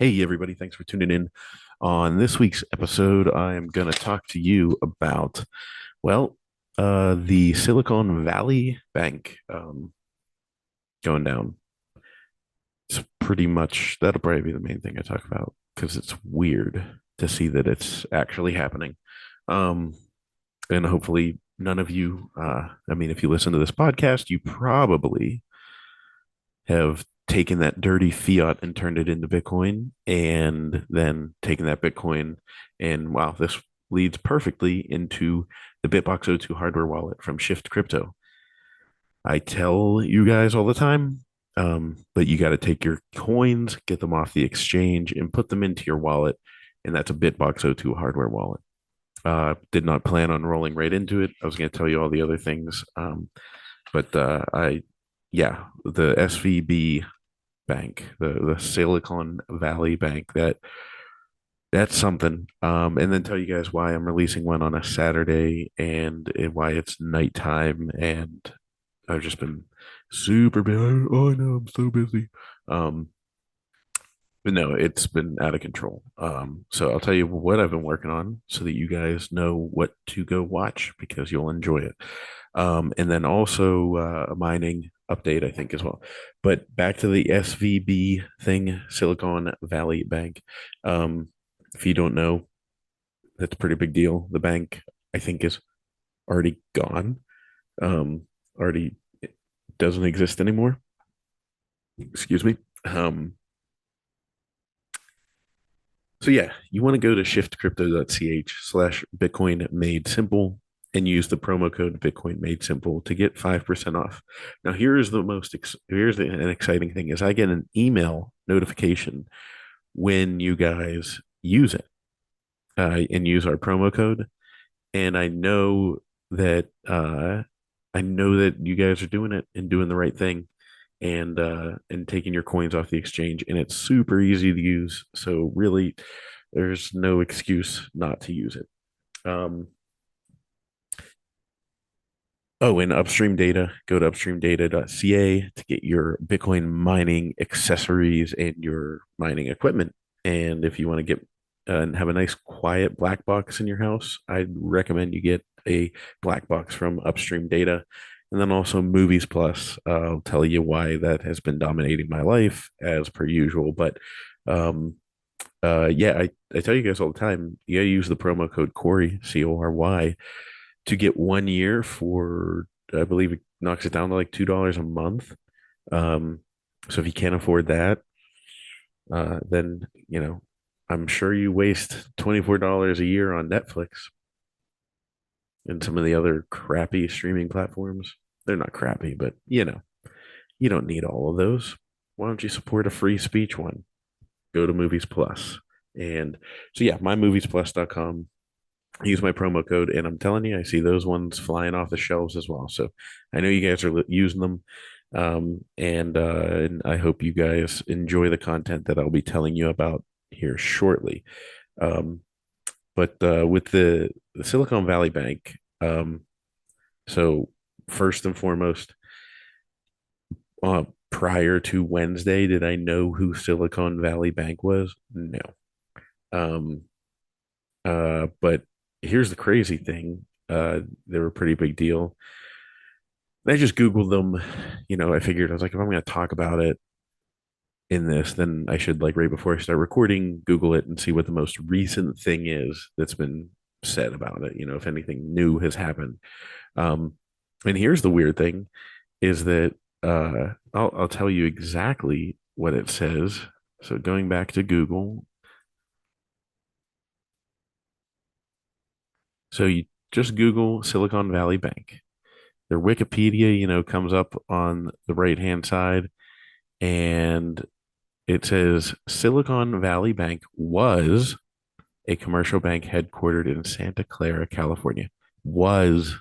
Hey, everybody, thanks for tuning in. On this week's episode, I am going to talk to you about, well, the Silicon Valley Bank going down. It's pretty much, that'll probably be the main thing I talk about because it's weird to see that it's actually happening. Um, and hopefully, none of you, if you listen to this podcast, you probably have taken that dirty fiat and turned it into Bitcoin and then taken that Bitcoin. And wow, this leads perfectly into the Bitbox 02 hardware wallet from Shift Crypto. I tell you guys all the time, but you got to take your coins, get them off the exchange, and put them into your wallet. And that's a Bitbox 02 hardware wallet. Did not plan on rolling right into it. I was going to tell you all the other things. Yeah, the SVB bank, the Silicon Valley Bank. That's something. And then tell you guys why I'm releasing one on a Saturday and why it's nighttime. And I've just been super busy. Oh, I know I'm so busy. Um, but no, it's been out of control. So I'll tell you what I've been working on so that you guys know what to go watch because you'll enjoy it. And then also a mining update, I think, as well. But back to the SVB thing, Silicon Valley Bank. Um, if you don't know, that's a pretty big deal. The bank, I think, is already gone. Um, already doesn't exist anymore. Excuse me. So yeah, you want to go to shiftcrypto.ch/Bitcoin made simple and use the promo code Bitcoin made simple to get 5% off. Now here's an exciting thing is I get an email notification when you guys use it and use our promo code, and I know that you guys are doing it and doing the right thing and taking your coins off the exchange, and it's super easy to use. So really, there's no excuse not to use it. Um, oh, and upstream data, go to upstreamdata.ca to get your Bitcoin mining accessories and your mining equipment. And if you want to get and have a nice quiet black box in your house, I'd recommend you get a black box from Upstream Data. And then also Movies Plus. I'll tell you why that has been dominating my life as per usual. But um, yeah, I tell you guys all the time, you gotta use the promo code Corey, Cory, to get 1 year for, I believe it knocks it down to like $2 a month. Um, so if you can't afford that, then I'm sure you waste $24 a year on Netflix and some of the other crappy streaming platforms. They're not crappy, but you don't need all of those. Why don't you support a free speech one? Go to Movies Plus. And so yeah, mymoviesplus.com. Use my promo code, and I'm telling you, I see those ones flying off the shelves as well. So I know you guys are using them, and I hope you guys enjoy the content that I'll be telling you about here shortly. Um, but with the Silicon Valley Bank, so first and foremost, prior to Wednesday, did I know who Silicon Valley Bank was? No. Um, but here's the crazy thing. They were a pretty big deal. I just Googled them. I figured I was like, if I'm going to talk about it in this, then I should like right before I start recording, Google it and see what the most recent thing is that's been said about it. If anything new has happened. Um, and here's the weird thing is that I'll tell you exactly what it says. So going back to Google, so you just Google Silicon Valley Bank. Their Wikipedia, comes up on the right hand side, and it says Silicon Valley Bank was a commercial bank headquartered in Santa Clara, California. Was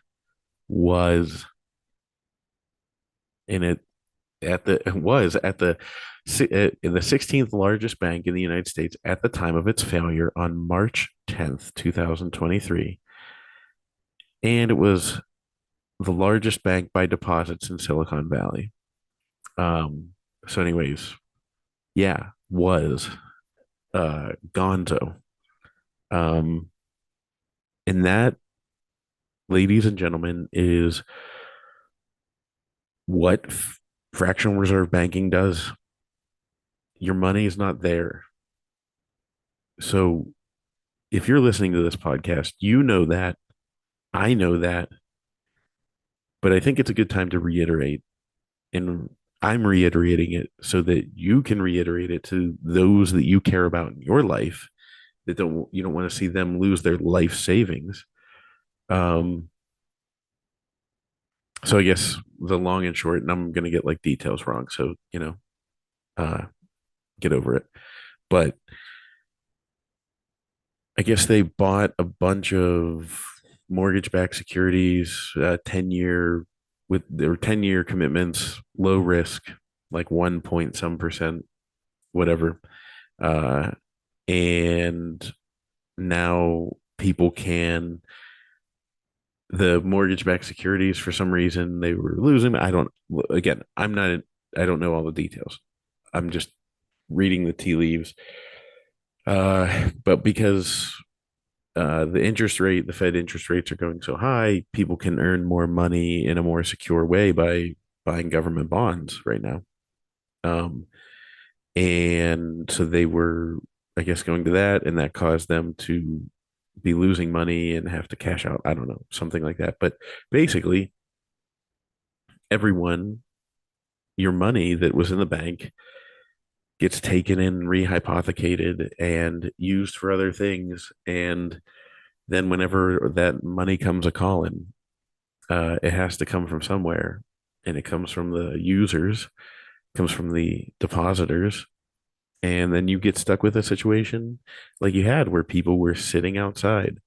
in it at the was at the in the 16th largest bank in the United States at the time of its failure on March 10th, 2023, and it was the largest bank by deposits in Silicon Valley. Um, so anyways, yeah, was. gonzo. Um, and that, ladies and gentlemen, is what fractional reserve banking does. Your money is not there. So if you're listening to this podcast, you know that. I know that. But I think it's a good time to reiterate. And I'm reiterating it so that you can reiterate it to those that you care about in your life, that don't you don't want to see them lose their life savings. Um, so I guess the long and short, and I'm gonna get like details wrong, so uh, get over it. But I guess they bought a bunch of mortgage-backed securities, 10-year with their 10-year commitments, low risk, like 1 point some percent, whatever. Uh, and now people can the mortgage-backed securities for some reason they were losing. I don't. Again, I'm not. I don't know all the details. I'm just reading the tea leaves. But because the interest rate, the Fed interest rates are going so high, people can earn more money in a more secure way by buying government bonds right now. Um, and so they were, I guess, going to that, and that caused them to be losing money and have to cash out. I don't know, something like that. But basically, everyone, your money that was in the bank gets taken and rehypothecated and used for other things. And then whenever that money comes a calling, it has to come from somewhere, and it comes from the users, comes from the depositors, and then you get stuck with a situation like you had where people were sitting outside.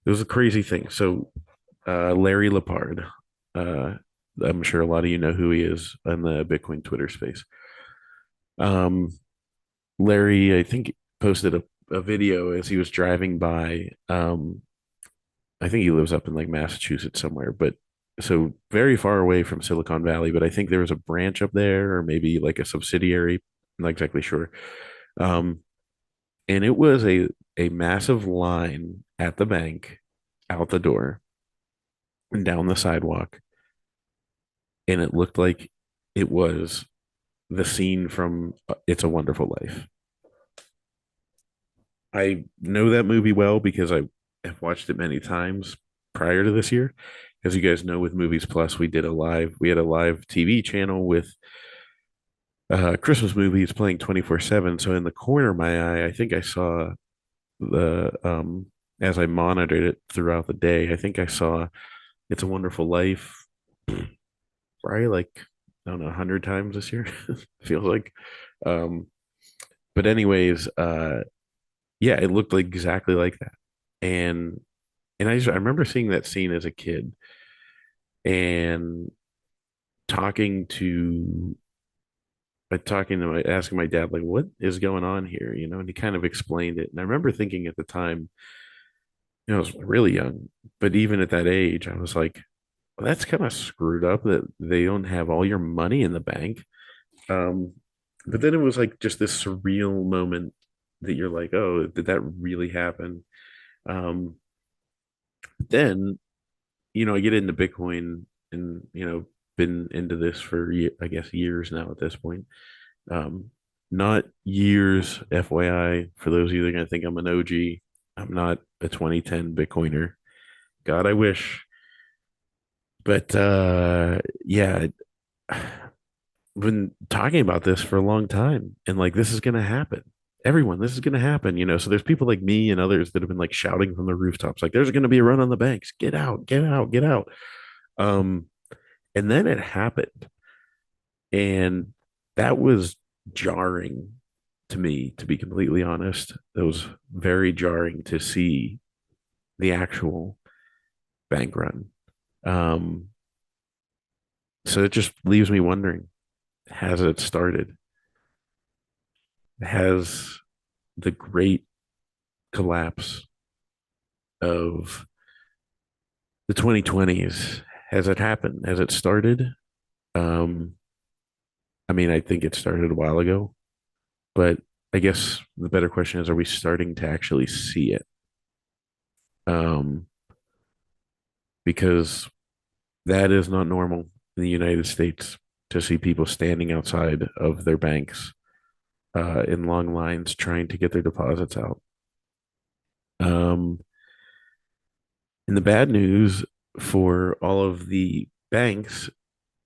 It was a crazy thing. So Larry Lepard, uh, I'm sure a lot of you know who he is in the Bitcoin Twitter space. Um, Larry, I think, posted a video as he was driving by. I think he lives up in like Massachusetts somewhere, but so very far away from Silicon Valley. But I think there was a branch up there, or maybe like a subsidiary. I'm not exactly sure. Um, and it was a massive line at the bank, out the door, and down the sidewalk, and it looked like it was the scene from It's a Wonderful Life. I know that movie well because I have watched it many times prior to this year. As you guys know, with Movies Plus, we had a live TV channel with Christmas movies playing 24/7. So in the corner of my eye, I think I saw the as I monitored it throughout the day, I think I saw It's a Wonderful Life probably like, I don't know, 100 times this year. Feels like. Um, but anyways, yeah, it looked like exactly like that. And I remember seeing that scene as a kid and talking to asking my dad, like, what is going on here? And he kind of explained it. And I remember thinking at the time, I was really young, but even at that age, I was like, well, that's kind of screwed up that they don't have all your money in the bank. Um, but then it was like just this surreal moment that you're like, oh, did that really happen? Um, then I get into Bitcoin and, been into this for, I guess, years now at this point. Um, Not years, FYI, for those of you that are going to think I'm an OG. I'm not a 2010 Bitcoiner. God, I wish. But yeah, I've been talking about this for a long time. And like, this is going to happen. Everyone, this is going to happen. So there's people like me and others that have been like shouting from the rooftops, like, there's going to be a run on the banks. Get out, get out, get out. Um, and then it happened. And that was jarring to me, to be completely honest. It was very jarring to see the actual bank run. Um, so it just leaves me wondering, has it started? Has the great collapse of the 2020s, has it happened? Has it started? Um, I mean, I think it started a while ago, but I guess the better question is, are we starting to actually see it? Um, because that is not normal in the United States to see people standing outside of their banks in long lines trying to get their deposits out. Um, and the bad news for all of the banks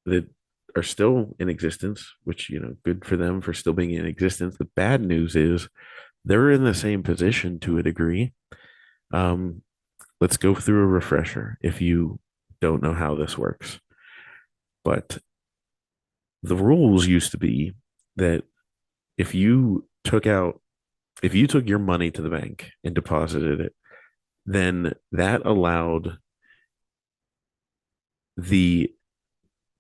that are still in existence, which, good for them for still being in existence. The bad news is they're in the same position to a degree. Um, let's go through a refresher if you don't know how this works. But the rules used to be that if you took out, if you took your money to the bank and deposited it, then that allowed the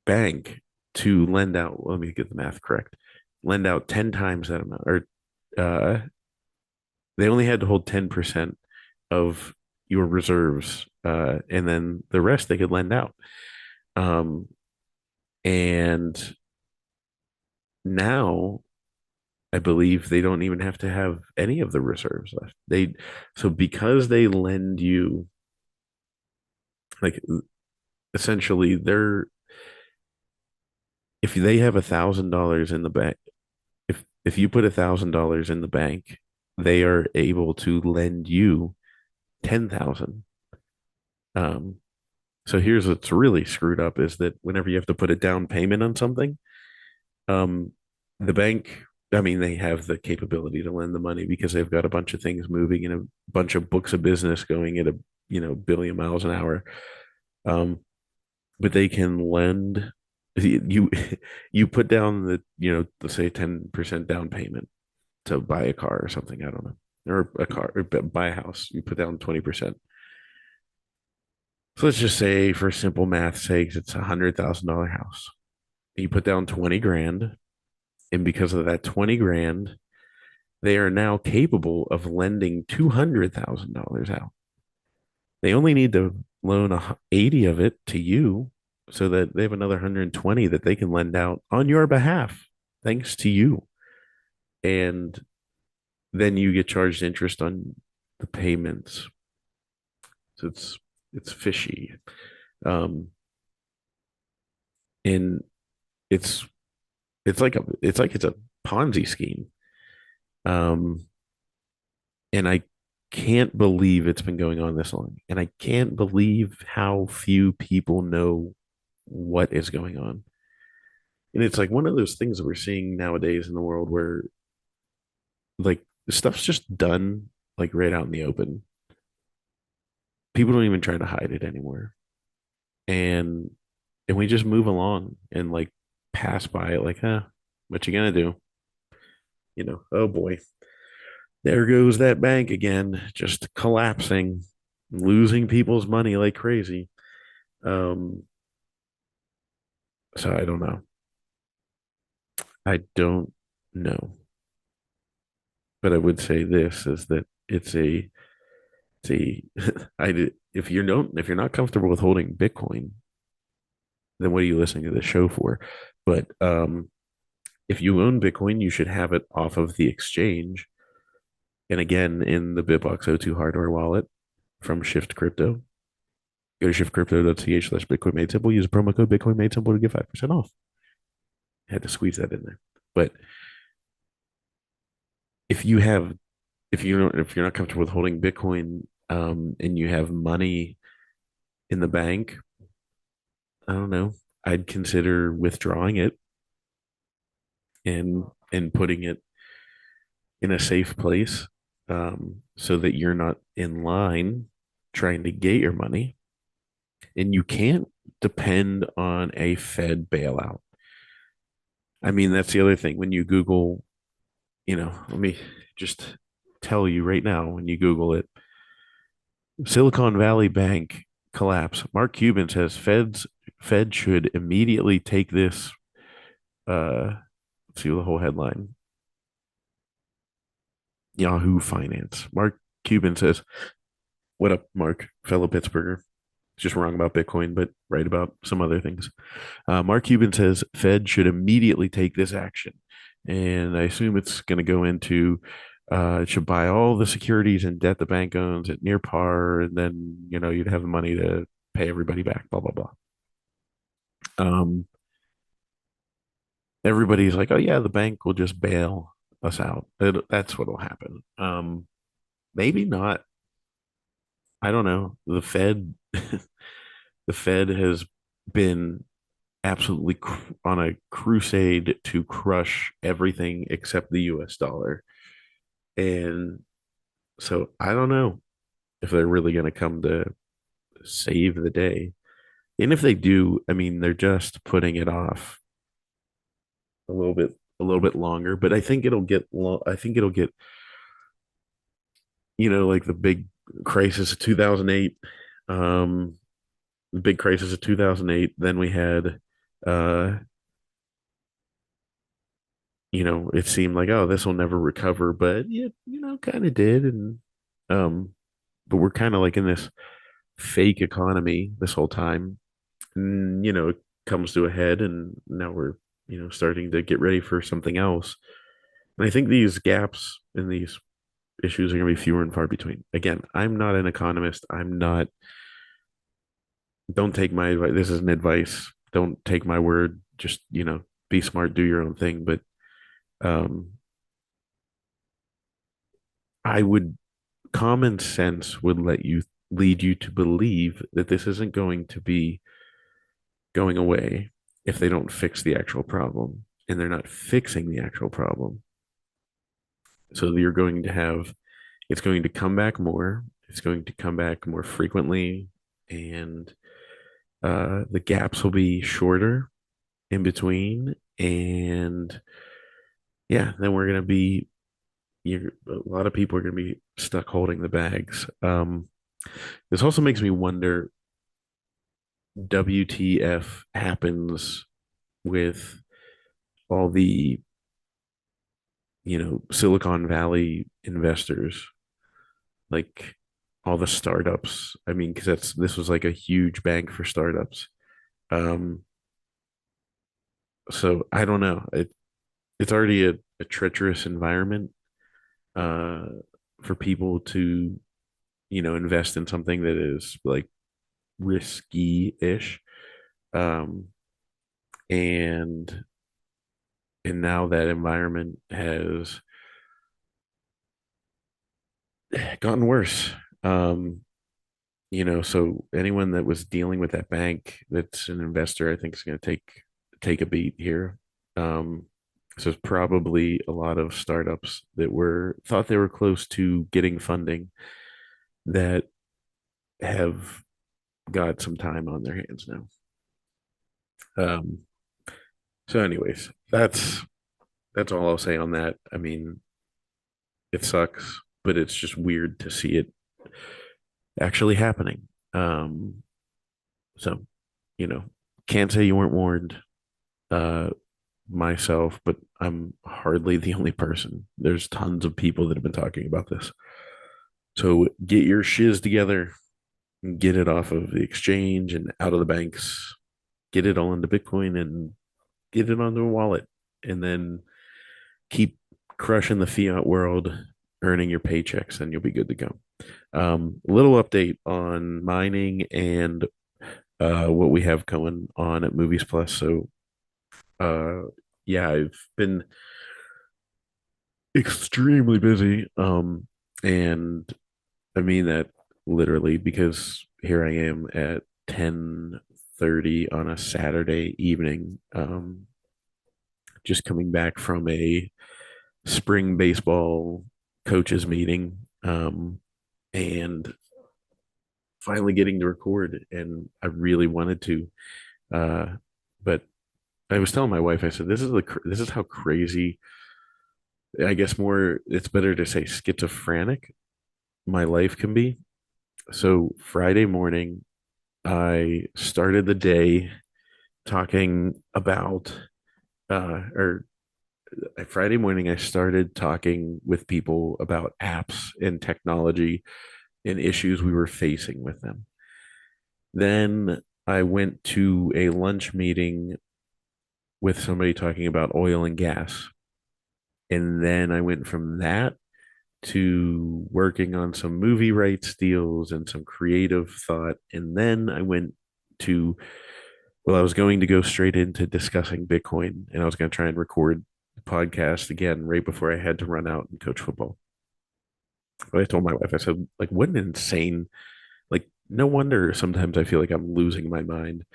bank to lend out, let me get the math correct, lend out 10 times that amount, or uh, they only had to hold 10% of your reserves, and then the rest they could lend out. Um, and now I believe they don't even have to have any of the reserves left. So because they lend you, like, essentially they're, if they have $1,000 in the bank, if you put $1,000 in the bank, they are able to lend you 10,000. Um, so here's what's really screwed up is that whenever you have to put a down payment on something, um, the bank, I mean, they have the capability to lend the money because they've got a bunch of things moving and a bunch of books of business going at a billion miles an hour. Um, but they can lend you you put down the let's say 10% down payment to buy a car or something. I don't know, or a car, or buy a house. You put down 20%. So let's just say, for simple math sakes, it's $100,000 house. You put down 20 grand, and because of that 20 grand, they are now capable of lending $200,000 out. They only need to loan 80 of it to you so that they have another 120 that they can lend out on your behalf, thanks to you. And then you get charged interest on the payments. So it's fishy. Um, and it's it's a Ponzi scheme. Um, and I can't believe it's been going on this long. And I can't believe how few people know what is going on. And it's like one of those things that we're seeing nowadays in the world where, like, stuff's just done like right out in the open. People don't even try to hide it anymore. And we just move along and like pass by it like, huh, what you gonna do? Oh boy, there goes that bank again, just collapsing, losing people's money like crazy. Um, so I don't know. I don't know. But I would say this is that it's a if you're not comfortable with holding Bitcoin, then what are you listening to the show for? But if you own Bitcoin, you should have it off of the exchange. And again, in the Bitbox O2 hardware wallet from Shift Crypto. Go to shiftcrypto.ch/Bitcoin made simple. Use promo code Bitcoin made simple to get 5% off. I had to squeeze that in there. But if you have if you're not comfortable with holding Bitcoin, and you have money in the bank, I don't know. I'd consider withdrawing it and putting it in a safe place, so that you're not in line trying to get your money. And you can't depend on a Fed bailout. I mean, that's the other thing. When you Google, let me just tell you right now, when you Google it, Silicon Valley Bank collapse. Mark Cuban says Fed should immediately take this. Let's see the whole headline. Yahoo Finance. Mark Cuban says, "What up, Mark, fellow Pittsburgher? Just wrong about Bitcoin, but right about some other things." Mark Cuban says Fed should immediately take this action. and I assume it's going to go into it should buy all the securities and debt the bank owns at near par, and then you'd have the money to pay everybody back. Blah blah blah. Um, Everybody's like, "Oh yeah, the bank will just bail us out." That's what'll happen. Maybe not. I don't know. The Fed, the Fed has been absolutely on a crusade to crush everything except the US dollar. And so I don't know if they're really going to come to save the day. And if they do, I mean, they're just putting it off a little bit longer, but I think I think it'll get, like the big crisis of 2008, um the big crisis of 2008, then we had uh it seemed like, oh, this will never recover, but it, kind of did. And um, but we're kind of like in this fake economy this whole time. And, it comes to a head, and now we're, starting to get ready for something else. And I think these gaps in these issues are going to be fewer and far between. Again, I'm not an economist. Don't take my advice. This isn't advice. Don't take my word. Just, be smart, do your own thing. But um, I would common sense would let you lead you to believe that this isn't going to be going away if they don't fix the actual problem, and they're not fixing the actual problem. So you're going to have it's going to come back more, it's going to come back more frequently, and the gaps will be shorter in between. And yeah, then we're going to be a lot of people are going to be stuck holding the bags. This also makes me wonder, WTF happens with all the, Silicon Valley investors, like all the startups. I mean, because this was like a huge bank for startups. Um, so I don't know. It's already a treacherous environment uh, for people to, invest in something that is like risky-ish. Um, and now that environment has gotten worse. Um, so anyone that was dealing with that bank that's an investor, I think is going to take a beat here. Um, so it's probably a lot of startups that were thought they were close to getting funding that have got some time on their hands now. Um, so anyways, that's all I'll say on that. I mean, it sucks, but it's just weird to see it actually happening. Um, so, you know, can't say you weren't warned, uh, myself, but I'm hardly the only person. There's tons of people that have been talking about this. So get your shiz together and get it off of the exchange and out of the banks. Get it all into Bitcoin and get it onto a wallet. And then keep crushing the fiat world, earning your paychecks, and you'll be good to go. Little update on mining and what we have going on at Movies Plus. So, uh, yeah, I've been extremely busy. And I mean that literally, because here I am at 10:30 on a Saturday evening, just coming back from a spring baseball coaches meeting, and finally getting to record. And I really wanted to, uh, but I was telling my wife, I said, this is how crazy, I guess more, it's better to say schizophrenic, my life can be. So Friday morning, I started the day talking about, or Friday morning, I started talking with people about apps and technology and issues we were facing with them. Then I went to a lunch meeting with somebody talking about oil and gas. And then I went from that to working on some movie rights deals and some creative thought. And then I went to, well, I was going to go straight into discussing Bitcoin, and I was going to try and record the podcast again right before I had to run out and coach football. But I told my wife, I said, like, what an insane, like, no wonder sometimes I feel like I'm losing my mind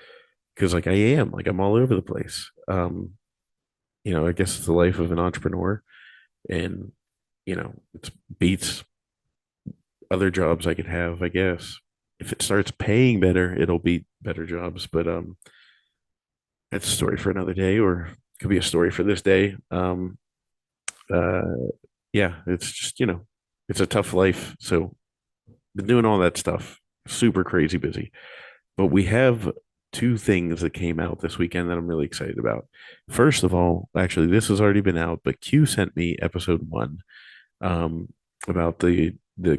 because, like, I am, like, I'm all over the place. I guess it's the life of an entrepreneur, and it beats other jobs I could have, I guess. If it starts paying better, it'll be better jobs. But that's a story for another day, or it could be a story for this day. Uh, yeah, it's just, it's a tough life. So been doing all that stuff, super crazy busy. But we have two things that came out this weekend that I'm really excited about. First of all, actually, this has already been out, but Q sent me episode one, um, about the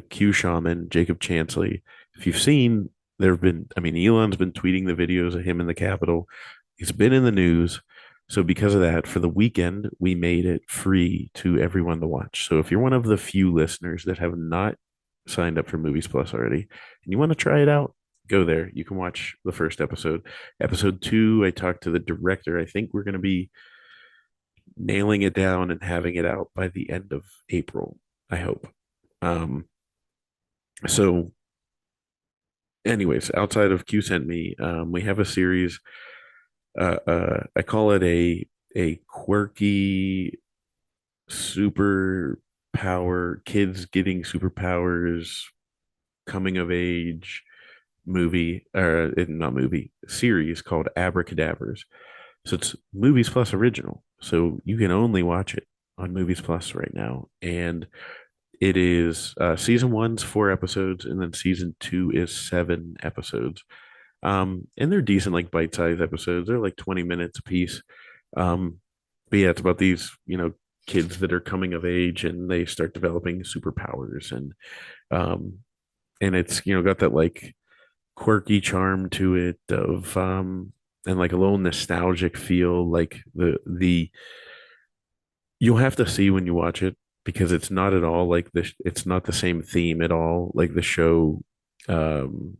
Q shaman Jacob Chansley. If you've seen, there have been, I mean, Elon's been tweeting the videos of him in the Capitol. He's been in the news. So because of that, for the weekend, we made it free to everyone to watch. So if you're one of the few listeners that have not signed up for Movies Plus already and you want to try it out, go there. You can watch the first episode. Episode two, I talked to the director. I think we're going to be nailing it down and having it out by the end of April, I hope. Um, so, anyways, outside of Q sent me, we have a series. I call it a quirky super power kids getting superpowers coming of age movie, or not movie, series called Abracadabras. So it's Movies Plus original. So you can only watch it on Movies Plus right now. And it is season one's 4 episodes, and then season two is 7 episodes. And they're decent, like bite-sized episodes. They're like 20 minutes a piece. But yeah, it's about these, kids that are coming of age and they start developing superpowers, um and it's, got that like quirky charm to it of and like a little nostalgic feel, like the you'll have to see when you watch it because it's not at all like this, it's not the same theme at all like the show, um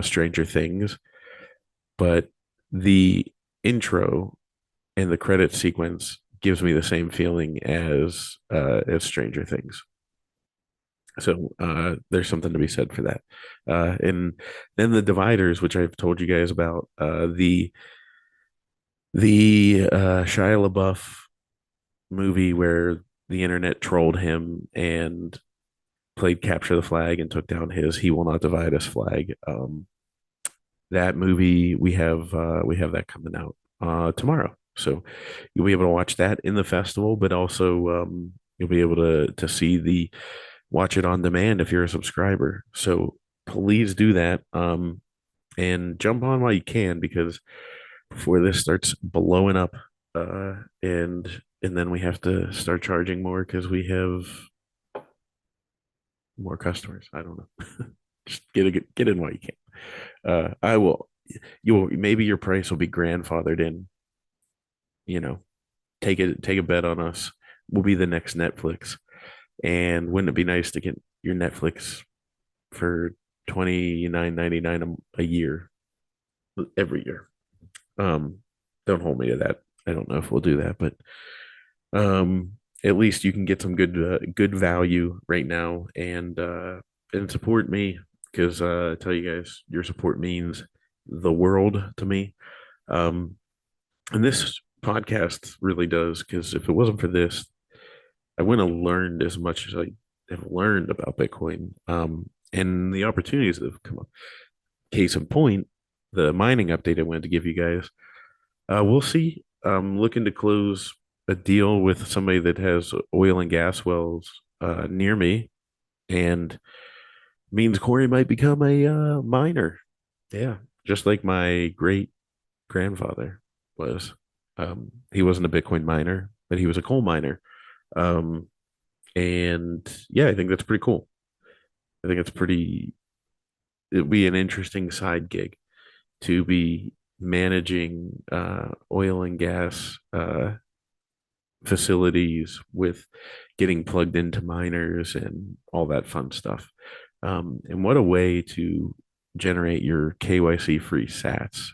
Stranger Things, but the intro and the credit sequence gives me the same feeling as Stranger Things. So there's something to be said for that. And then the dividers, which I've told you guys about, the Shia LaBeouf movie where the internet trolled him and played capture the flag and took down his "He Will Not Divide Us" flag. That movie, we have that coming out tomorrow, so you'll be able to watch that in the festival, but also you'll be able to see the watch it on demand if you're a subscriber. So please do that, and jump on while you can because before this starts blowing up, and then we have to start charging more because we have more customers. I don't know. Just get in while you can. I will. You will, maybe your price will be grandfathered in. You know, take a bet on us. We'll be the next Netflix. And wouldn't it be nice to get your Netflix for 29.99 a year every year? Um, don't hold me to that. I don't know if we'll do that, but um, at least you can get some good value right now, and support me because I tell you guys, your support means the world to me. Um, and this podcast really does, because if it wasn't for this, I wouldn't have learned as much as I have learned about Bitcoin, and the opportunities that have come up. Case in point, the mining update I wanted to give you guys. We'll see. I'm looking to close a deal with somebody that has oil and gas wells near me, and means Corey might become a miner. Yeah, just like my great grandfather was. He wasn't a Bitcoin miner, but he was a coal miner. Um, and yeah, I think that's pretty cool. I think it's pretty, it'd be an interesting side gig to be managing oil and gas facilities, with getting plugged into miners and all that fun stuff. And what a way to generate your KYC free sats.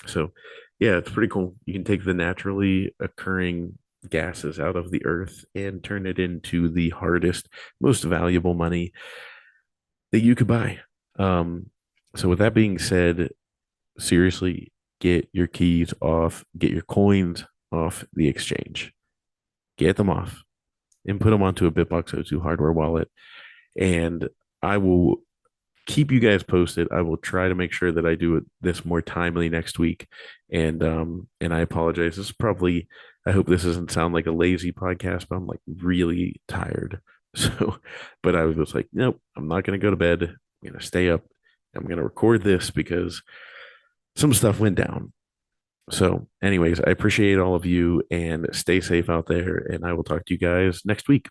So, yeah, it's pretty cool. You can take the naturally occurring gases out of the earth and turn it into the hardest, most valuable money that you could buy. Um, so, with that being said, seriously, get your keys off, get your coins off the exchange, get them off, and put them onto a Bitbox O2 hardware wallet. And I will keep you guys posted. I will try to make sure that I do this more timely next week. And I apologize. This is probably, I hope this doesn't sound like a lazy podcast, but I'm like really tired. So, but I was just like, nope, I'm not gonna go to bed. I'm gonna stay up. I'm gonna record this because some stuff went down. So, anyways, I appreciate all of you and stay safe out there. And I will talk to you guys next week.